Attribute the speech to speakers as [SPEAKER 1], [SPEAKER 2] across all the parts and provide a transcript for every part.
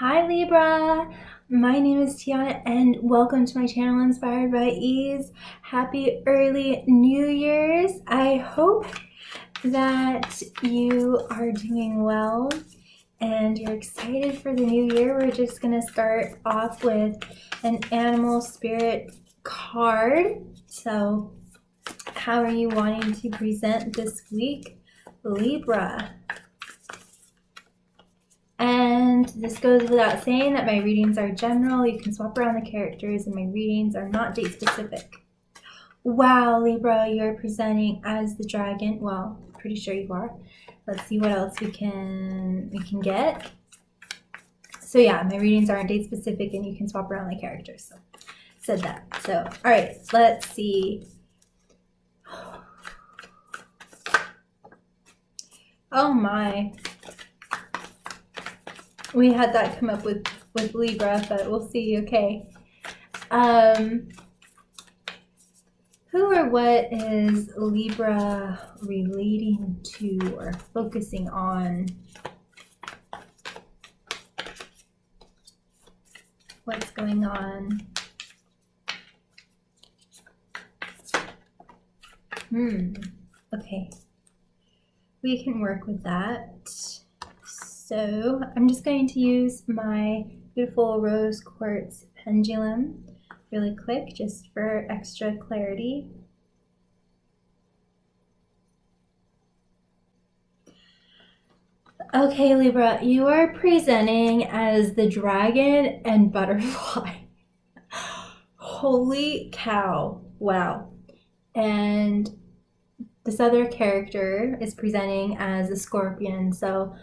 [SPEAKER 1] Hi Libra, my name is Tiana and welcome to my channel Inspired by Ease. Happy early New Year's. I hope that you are doing well and you're excited for the new year. We're just going to start off with an animal spirit card. So how are you wanting to present this week, Libra? And this goes without saying that my readings are general. You can swap around the characters and my readings are not date specific. Wow, Libra, you're presenting as the dragon. Well, pretty sure you are. Let's see what else we can get. So yeah, my readings aren't date specific and you can swap around the characters. So said that. So all right, let's see. Oh my. We had that come up with Libra, but we'll see. Okay. Who or what is Libra relating to or focusing on? What's going on? Okay. We can work with that. So I'm just going to use my beautiful rose quartz pendulum really quick just for extra clarity. Okay, Libra, you are presenting as the dragon and butterfly. Holy cow. Wow. And this other character is presenting as a scorpion. So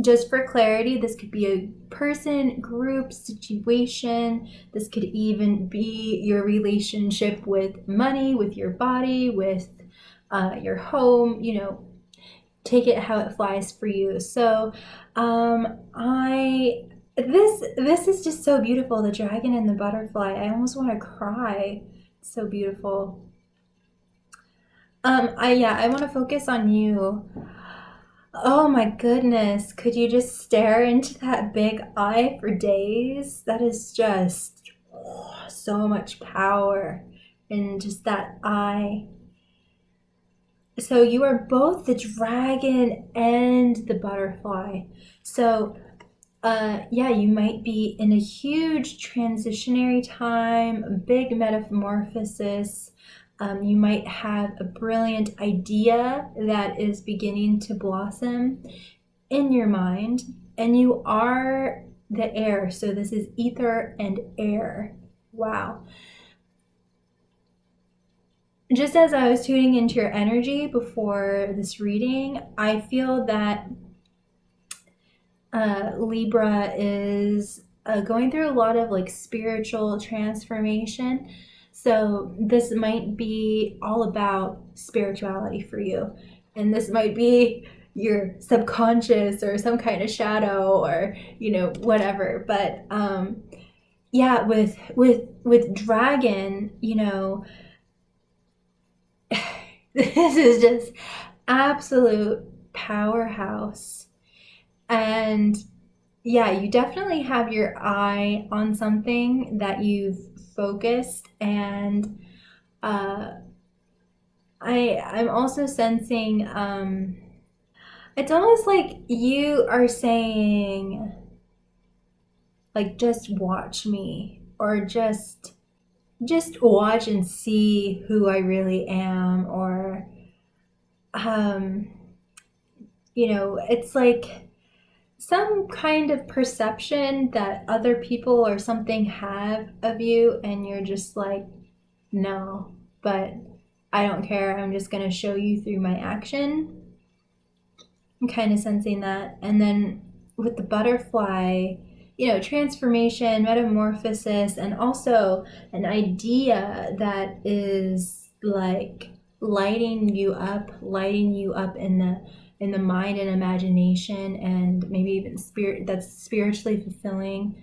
[SPEAKER 1] just for clarity, this could be a person, group, situation. This could even be your relationship with money, with your body, with your home, you know, take it how it flies for you. So this is just so beautiful, the dragon and the butterfly. I almost want to cry. It's so beautiful. I want to focus on you. Oh my goodness, could you just stare into that big eye for days? That is just so much power in just that eye. So you are both the dragon and the butterfly. So yeah, you might be in a huge transitionary time, a big metamorphosis. You might have a brilliant idea that is beginning to blossom in your mind, and you are the air. So this is ether and air. Wow. Just as I was tuning into your energy before this reading, I feel that Libra is going through a lot of like spiritual transformation. So this might be all about spirituality for you. And this might be your subconscious or some kind of shadow or, you know, whatever. But yeah, with dragon, you know, this is just absolute powerhouse. And yeah, you definitely have your eye on something that you've focused, and I'm also sensing it's almost like you are saying like just watch me, or just watch and see who I really am, or you know, it's like some kind of perception that other people or something have of you, and you're just like, no, but I don't care. I'm just going to show you through my action. I'm kind of sensing that. And then with the butterfly, you know, transformation, metamorphosis, and also an idea that is like lighting you up in the mind and imagination, and maybe even spirit, that's spiritually fulfilling,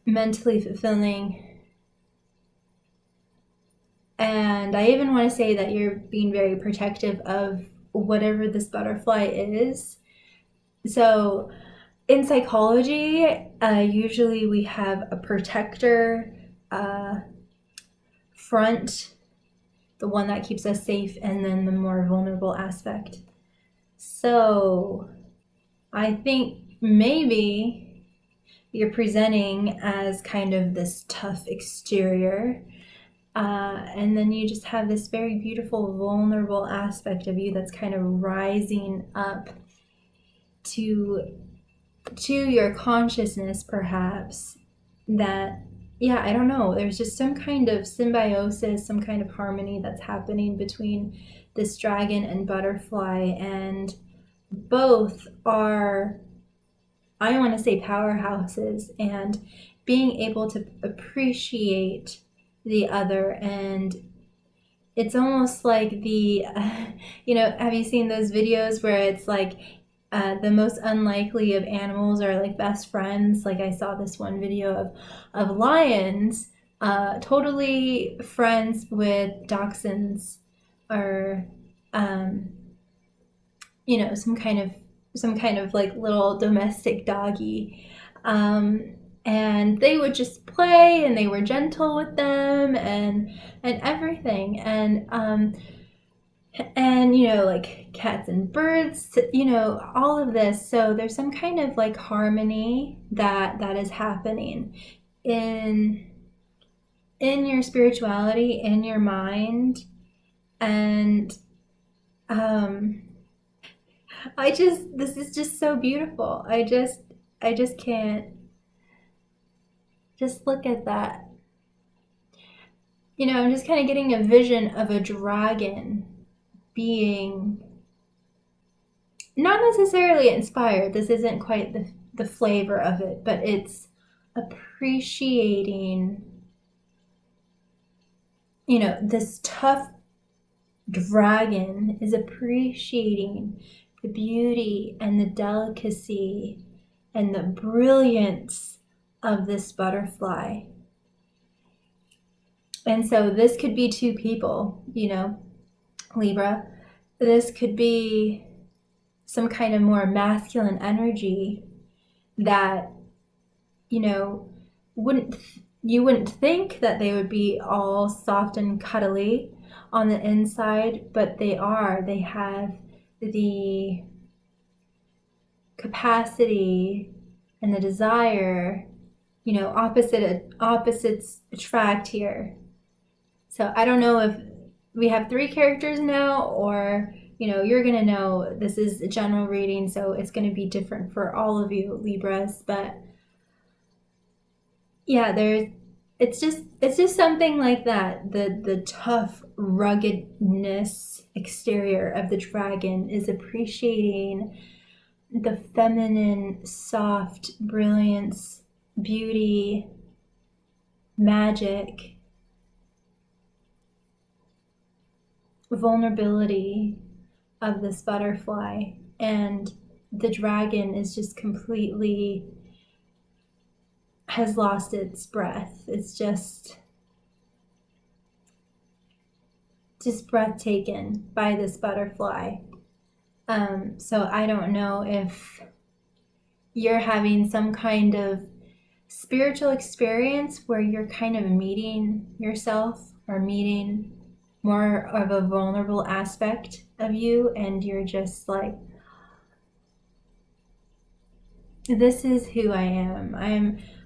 [SPEAKER 1] mentally fulfilling. And I even want to say that you're being very protective of whatever this butterfly is. So in psychology, usually we have a protector uh, front, the one that keeps us safe, and then the more vulnerable aspect. So I think maybe you're presenting as kind of this tough exterior, and then you just have this very beautiful, vulnerable aspect of you that's kind of rising up to your consciousness, perhaps. That, yeah, I don't know, there's just some kind of symbiosis, some kind of harmony that's happening between this dragon and butterfly, and both are, I want to say, powerhouses, and being able to appreciate the other. And it's almost like the, have you seen those videos where it's like the most unlikely of animals are like best friends? Like I saw this one video of lions totally friends with dachshunds, or some kind of like little domestic doggy. And they would just play, and they were gentle with them, and everything. And like cats and birds, all of this. So there's some kind of like harmony that is happening in your spirituality, in your mind. And this is just so beautiful. I just can't, just look at that. I'm just kind of getting a vision of a dragon being not necessarily inspired. This isn't quite the flavor of it, but it's appreciating, this tough dragon is appreciating the beauty and the delicacy and the brilliance of this butterfly. And so this could be two people, Libra. This could be some kind of more masculine energy that, you wouldn't think that they would be all soft and cuddly on the inside, but they are. They have the capacity and the desire, opposites attract here. So I don't know if we have 3 characters now, or you're gonna know, this is a general reading, so it's gonna be different for all of you Libras. But yeah, it's just something like that. The tough ruggedness exterior of the dragon is appreciating the feminine, soft brilliance, beauty, magic, vulnerability of this butterfly. And the dragon is just completely, has lost its breath. It's just breathtaken by this butterfly. So I don't know if you're having some kind of spiritual experience where you're kind of meeting yourself, or meeting more of a vulnerable aspect of you, and you're just like, this is who I am.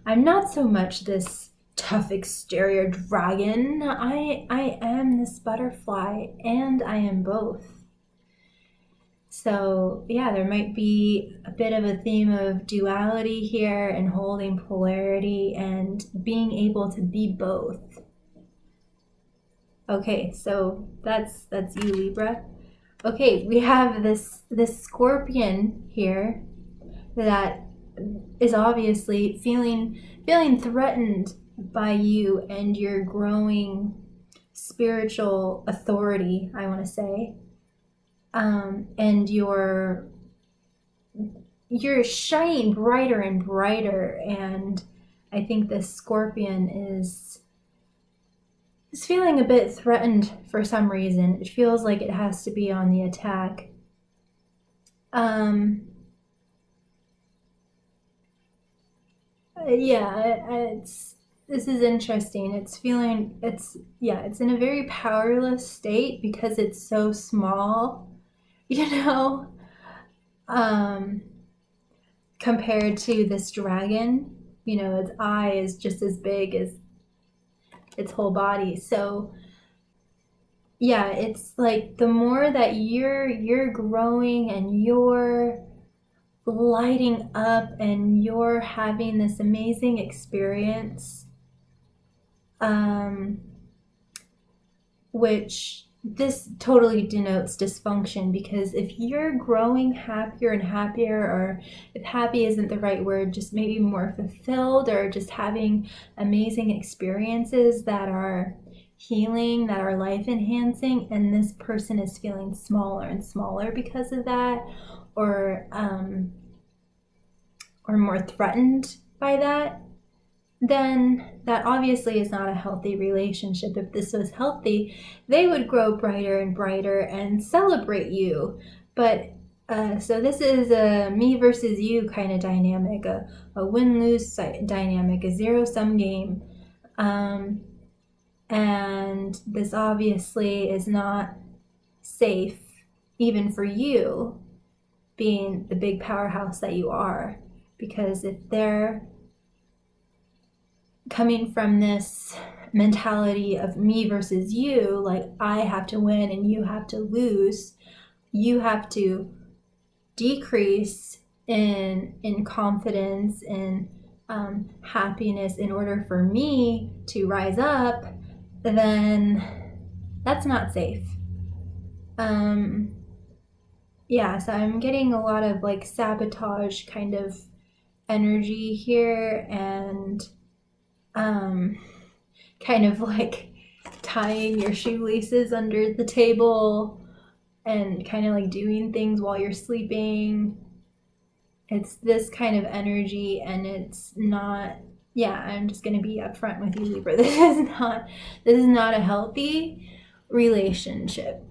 [SPEAKER 1] I'm not so much this tough exterior dragon. I am this butterfly, and I am both. So yeah, there might be a bit of a theme of duality here, and holding polarity, and being able to be both. Okay, so that's you, Libra. Okay, we have this scorpion here that is obviously feeling threatened by you and your growing spiritual authority, I want to say. And you're shining brighter and brighter, and I think this scorpion is feeling a bit threatened for some reason. It feels like it has to be on the attack. It's this is interesting. It's feeling it's in a very powerless state because it's so small, you know, um, compared to this dragon. You know, its eye is just as big as its whole body. So yeah, it's like the more that you're growing and you're lighting up and you're having this amazing experience, um, which this totally denotes dysfunction, because if you're growing happier and happier, or if happy isn't the right word, just maybe more fulfilled, or just having amazing experiences that are healing, that are life enhancing, and this person is feeling smaller and smaller because of that, or more threatened by that, then that obviously is not a healthy relationship. If this was healthy, they would grow brighter and brighter and celebrate you. But so this is a me versus you kind of dynamic, a win-lose dynamic, a zero-sum game. And this obviously is not safe, even for you, being the big powerhouse that you are. Because if they're coming from this mentality of me versus you, like I have to win and you have to lose, you have to decrease in confidence and happiness in order for me to rise up, then that's not safe. So I'm getting a lot of like sabotage kind of energy here, and kind of like tying your shoelaces under the table and kind of like doing things while you're sleeping. It's this kind of energy, and it's not, I'm just going to be upfront with you, Libra. This is not a healthy relationship.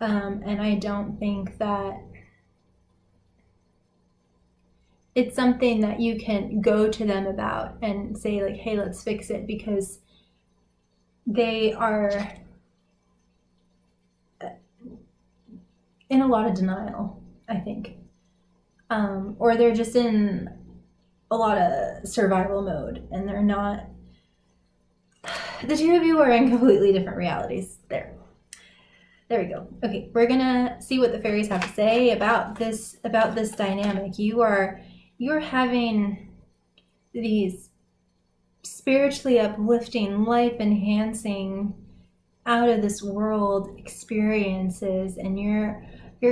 [SPEAKER 1] And I don't think that it's something that you can go to them about and say like, hey, let's fix it, because they are in a lot of denial, I think. Or they're just in a lot of survival mode, and they're not. The two of you are in completely different realities. There we go. Okay, we're gonna see what the fairies have to say about this dynamic. You're having these spiritually uplifting, life enhancing, out of this world experiences, and you're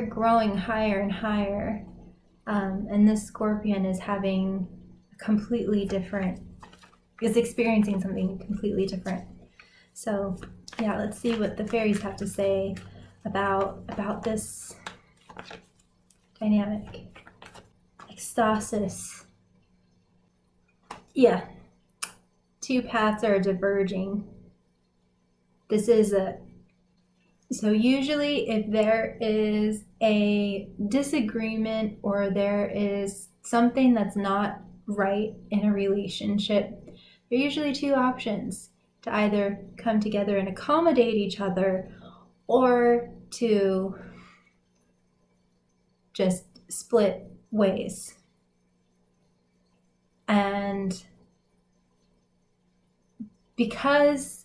[SPEAKER 1] growing higher and higher. And this Scorpion is having is experiencing something completely different. So yeah, let's see what the fairies have to say about this dynamic. Ecstasis. Yeah. Two paths are diverging. So usually if there is a disagreement or there is something that's not right in a relationship, there are usually two options: to either come together and accommodate each other, or to just split ways. And because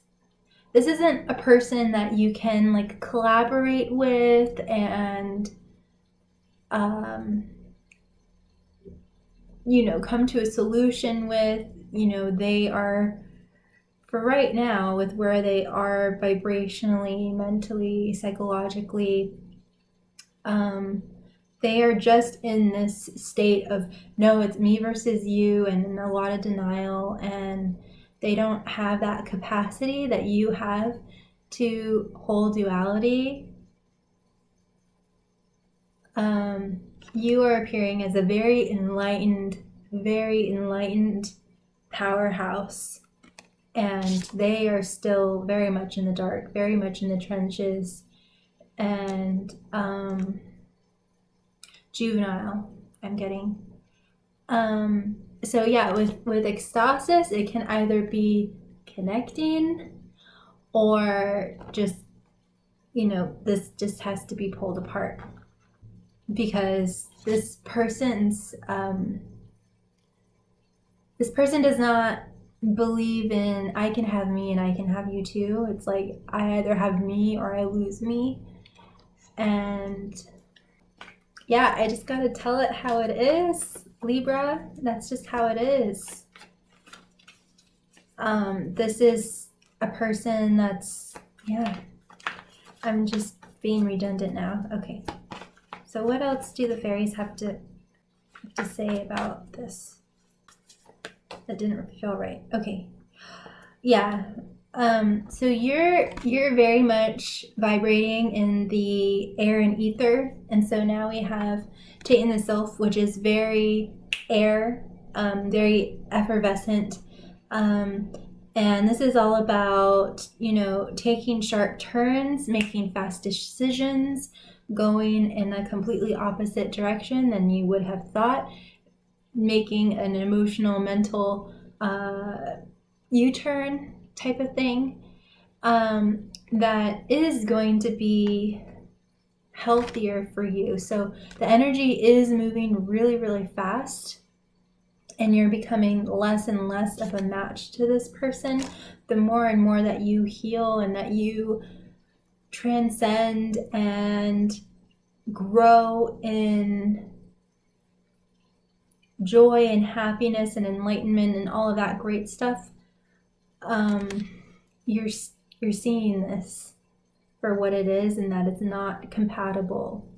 [SPEAKER 1] this isn't a person that you can like collaborate with and come to a solution with, they are, for right now, with where they are vibrationally, mentally, psychologically, they are just in this state of, no, it's me versus you, and in a lot of denial, and they don't have that capacity that you have to hold duality. You are appearing as a very enlightened powerhouse, and they are still very much in the dark, very much in the trenches, and juvenile, I'm getting. so yeah, with ecstasis, it can either be connecting or just, this just has to be pulled apart, because this person does not believe in I can have me and I can have you too. It's like I either have me or I lose me. And yeah, I just gotta tell it how it is, Libra. That's just how it is. This is a person that's, yeah, I'm just being redundant now. Okay. So what else do the fairies have to say about this? That didn't feel right. Okay. Yeah. So you're very much vibrating in the air and ether, and so now we have Tate the Sylph, which is very air, very effervescent, and this is all about taking sharp turns, making fast decisions, going in a completely opposite direction than you would have thought, making an emotional, mental U-turn type of thing, that is going to be healthier for you. So the energy is moving really, really fast, and you're becoming less and less of a match to this person the more and more that you heal and that you transcend and grow in joy and happiness and enlightenment and all of that great stuff. You're seeing this for what it is, and that it's not compatible.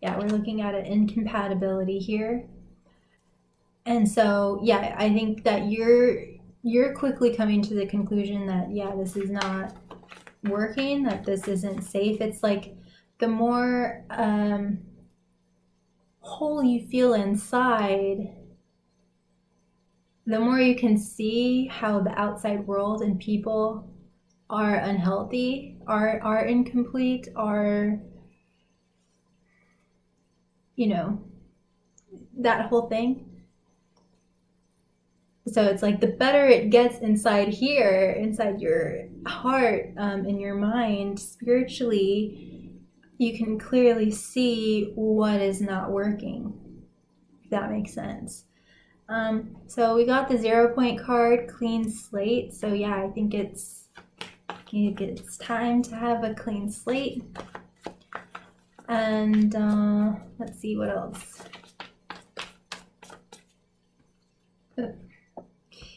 [SPEAKER 1] Yeah, we're looking at an incompatibility here. And so, yeah, I think that you're quickly coming to the conclusion that, yeah, this is not working, that this isn't safe. It's like the more whole you feel inside, the more you can see how the outside world and people are unhealthy, are incomplete, are, that whole thing. So it's like the better it gets inside here, inside your heart, in your mind, spiritually, you can clearly see what is not working, if that makes sense. So we got the 0 point card, clean slate. So yeah, I think it's time to have a clean slate. And let's see what else.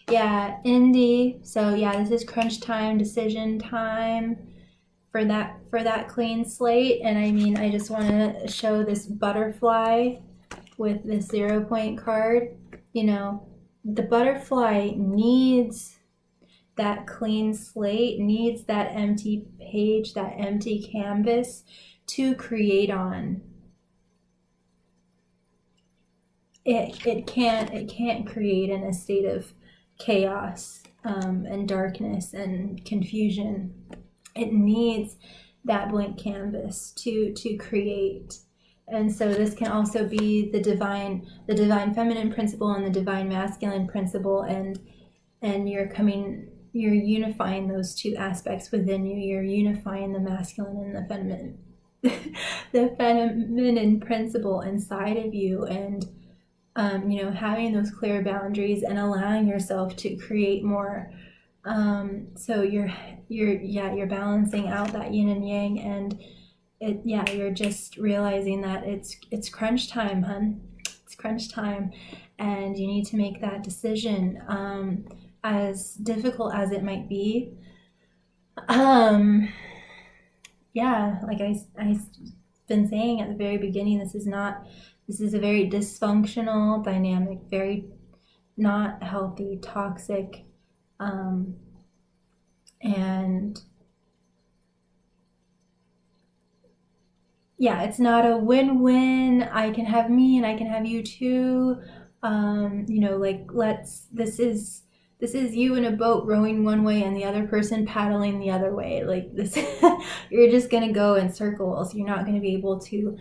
[SPEAKER 1] Yeah, Indy. So yeah, this is crunch time, decision time for that clean slate. And I mean, I just want to show this butterfly with this 0 point card. The butterfly needs that clean slate, needs that empty page, that empty canvas to create on. It can't create in a state of chaos and darkness and confusion. It needs that blank canvas to create. And so this can also be the divine feminine principle and the divine masculine principle, and you're unifying those two aspects within you. You're unifying the masculine and the feminine the feminine principle inside of you, and having those clear boundaries and allowing yourself to create more. So you're balancing out that yin and yang, and you're just realizing that it's crunch time, hun. It's crunch time, and you need to make that decision, as difficult as it might be. Like I've been saying at the very beginning, this is a very dysfunctional dynamic, very not healthy, toxic, and yeah, it's not a win-win. I can have me and I can have you too. This is you in a boat rowing one way and the other person paddling the other way. Like this, you're just gonna go in circles. You're not gonna be able to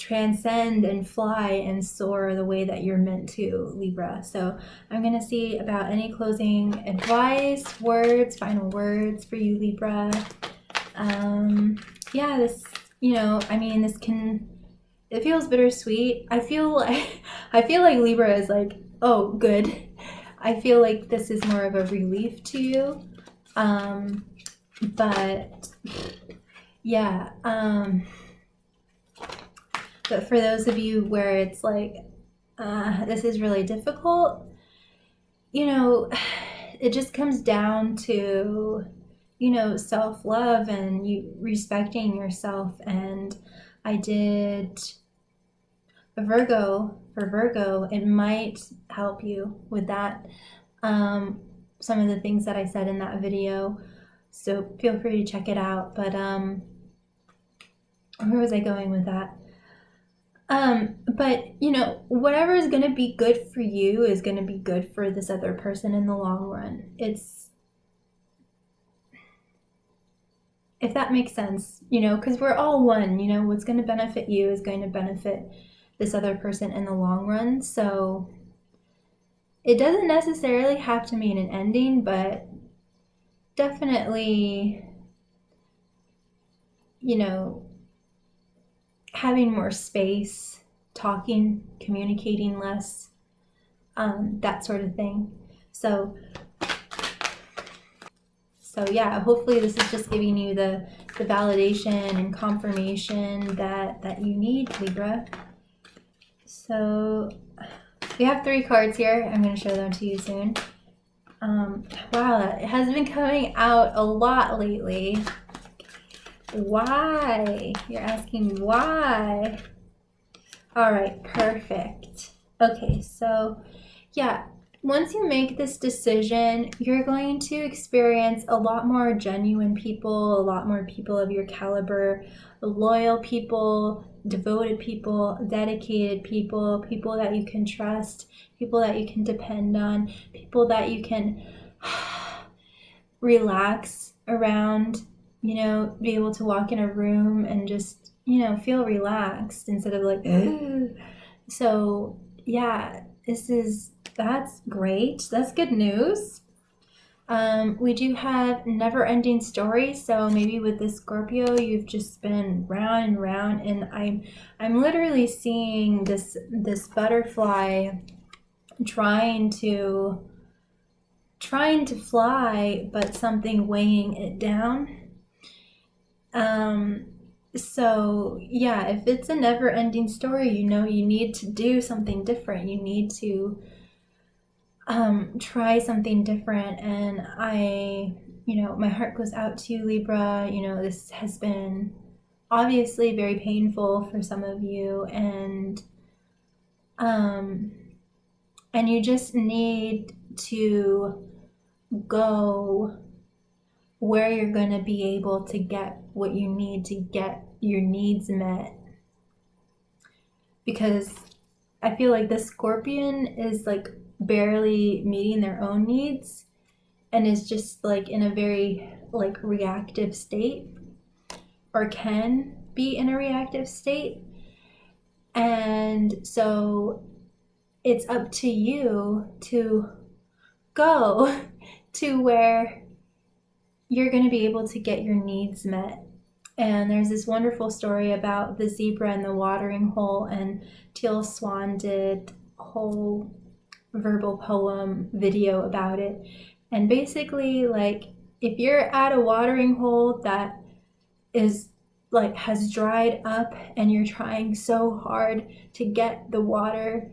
[SPEAKER 1] transcend and fly and soar the way that you're meant to, Libra. So I'm going to see about any closing advice, words, final words for you, Libra. Yeah, this, I mean, it feels bittersweet. I feel like Libra is like, oh, good. I feel like this is more of a relief to you. But yeah, but for those of you where it's like, this is really difficult, it just comes down to, self-love and you respecting yourself. And I did a Virgo, for Virgo, it might help you with that. Some of the things that I said in that video, so feel free to check it out. But where was I going with that? But whatever is going to be good for you is going to be good for this other person in the long run. If that makes sense, because we're all one, what's going to benefit you is going to benefit this other person in the long run. So it doesn't necessarily have to mean an ending, but definitely, having more space, talking, communicating less, that sort of thing. So yeah, hopefully this is just giving you the validation and confirmation that you need, Libra. So we have 3 cards here. I'm going to show them to you soon. Wow, it has been coming out a lot lately. Why? You're asking why. All right, perfect. Okay, so yeah, once you make this decision, you're going to experience a lot more genuine people, a lot more people of your caliber, loyal people, devoted people, dedicated people, people that you can trust, people that you can depend on, people that you can relax around, be able to walk in a room and just, feel relaxed instead of like, so yeah, that's great. That's good news. We do have never-ending stories. So maybe with this Scorpio, you've just been round and round, and I'm literally seeing this butterfly trying to fly, but something weighing it down. So yeah, if it's a never-ending story, you need to do something different. You need to try something different. And my heart goes out to you, Libra. This has been obviously very painful for some of you, and you just need to go where you're going to be able to get what you need to get your needs met. Because I feel like the Scorpion is like barely meeting their own needs and is just like in a very like reactive state, or can be in a reactive state. And so it's up to you to go to where you're going to be able to get your needs met. And there's this wonderful story about the zebra and the watering hole, and Teal Swan did a whole verbal poem video about it. And basically, like, if you're at a watering hole that is like has dried up and you're trying so hard to get the water,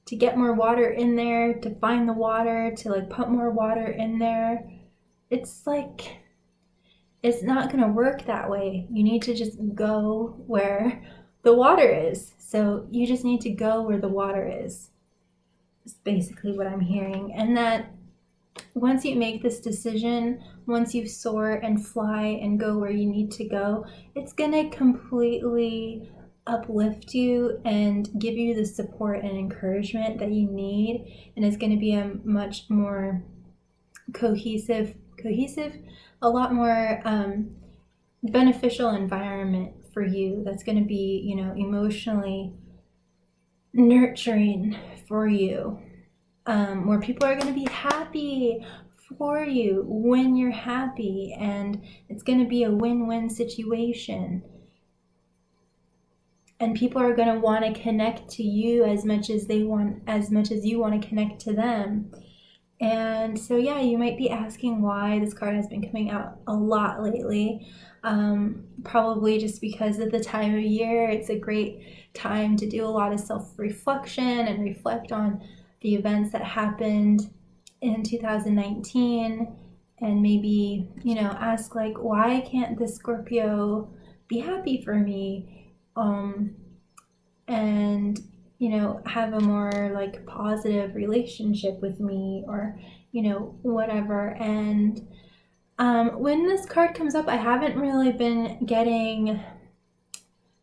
[SPEAKER 1] to get more water in there, to find the water, to like put more water in there, it's like, it's not going to work that way. You need to just go where the water is. So you just need to go where the water is. That's basically what I'm hearing. And that once you make this decision, once you soar and fly and go where you need to go, it's going to completely uplift you and give you the support and encouragement that you need. And it's going to be a much more cohesive, a lot more beneficial environment for you, that's going to be, you know, emotionally nurturing for you, where people are going to be happy for you when you're happy, and it's going to be a win-win situation. And people are going to want to connect to you as much as you want to connect to them. And so, yeah, you might be asking why this card has been coming out a lot lately. Probably just because of the time of year. It's a great time to do a lot of self-reflection and reflect on the events that happened in 2019, and maybe, you know, ask like, why can't this Scorpio be happy for me? And, you know, have a more like positive relationship with me, or, you know, whatever. And when this card comes up, I haven't really been getting,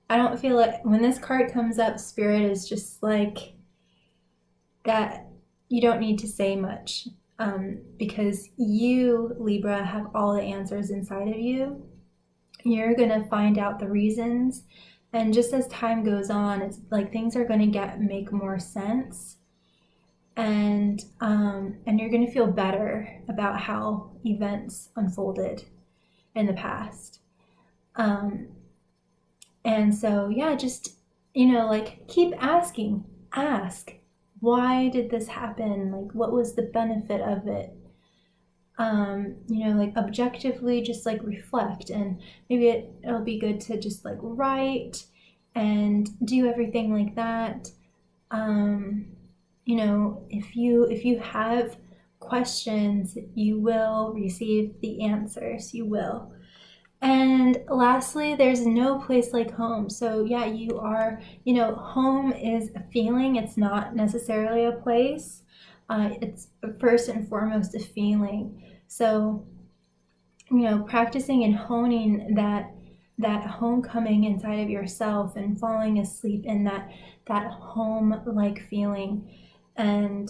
[SPEAKER 1] I don't feel like when this card comes up, Spirit is just like that you don't need to say much, because you, Libra, have all the answers inside of you. You're going to find out the reasons. And just as time goes on, it's like things are going to make more sense. And you're going to feel better about how events unfolded in the past. And so, yeah, just, you know, like keep asking. Ask, why did this happen? Like, what was the benefit of it? You know, like objectively just like reflect, and maybe it'll be good to just like write and do everything like that. You know, if you have questions, you will receive the answers. You will. And lastly, there's no place like home. So yeah, you are, you know, home is a feeling. It's not necessarily a place. It's first and foremost a feeling. So, you know, practicing and honing that homecoming inside of yourself, and falling asleep in that home-like feeling, and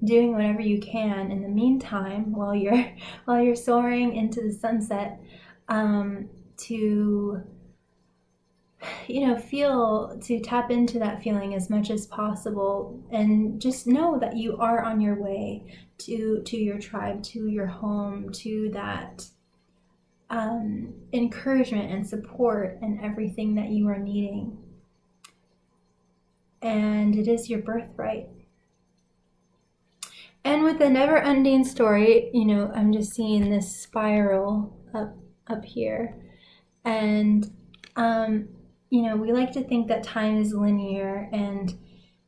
[SPEAKER 1] doing whatever you can in the meantime while you're soaring into the sunset, to, you know, to tap into that feeling as much as possible, and just know that you are on your way to your tribe, to your home, to that encouragement and support and everything that you are needing. And it is your birthright. And with the never-ending story, you know, I'm just seeing this spiral up here. And, you know, we like to think that time is linear, and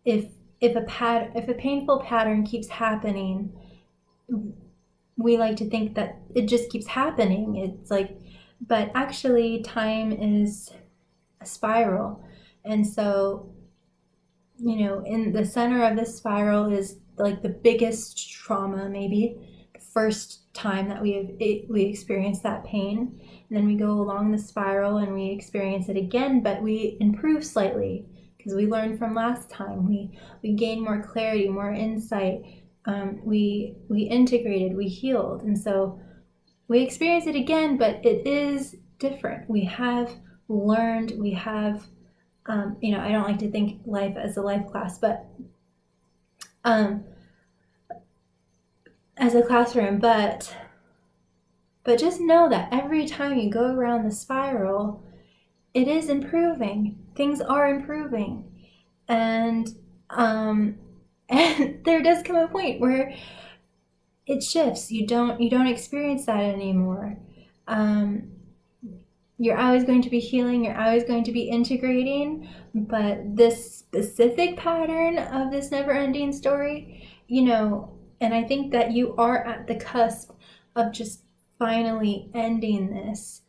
[SPEAKER 1] if a painful pattern keeps happening, we like to think that it just keeps happening. It's like, but actually time is a spiral. And so, you know, in the center of this spiral is like the biggest trauma, maybe the first time that we experience that pain. And then we go along the spiral and we experience it again, but we improve slightly because we learned from last time. We gain more clarity, more insight. We integrated, we healed. And so we experience it again, but it is different. We have learned, we have, you know, I don't like to think life as a life class, but as a classroom, but just know that every time you go around the spiral, it is improving. Things are improving. And and there does come a point where it shifts. You don't experience that anymore. You're always going to be healing, you're always going to be integrating, but this specific pattern of this never-ending story, you know, and I think that you are at the cusp of just finally ending this,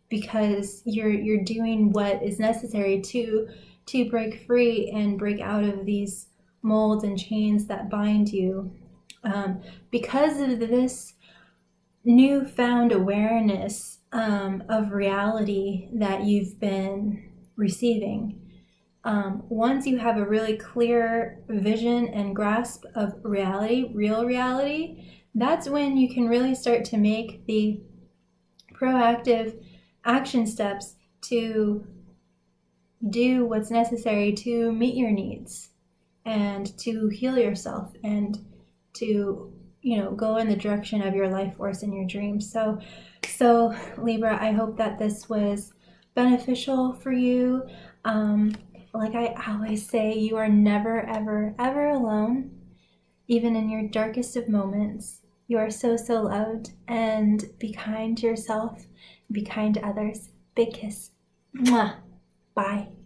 [SPEAKER 1] because you're doing what is necessary to break free and break out of these molds and chains that bind you, because of this newfound awareness of reality that you've been receiving. Once you have a really clear vision and grasp of reality, real reality, that's when you can really start to make the proactive action steps to do what's necessary to meet your needs and to heal yourself and to, go in the direction of your life force and your dreams. So Libra, I hope that this was beneficial for you. Like I always say, you are never, ever, ever alone. Even in your darkest of moments, you are so, so loved. And be kind to yourself, be kind to others. Big kiss. Mwah. Bye.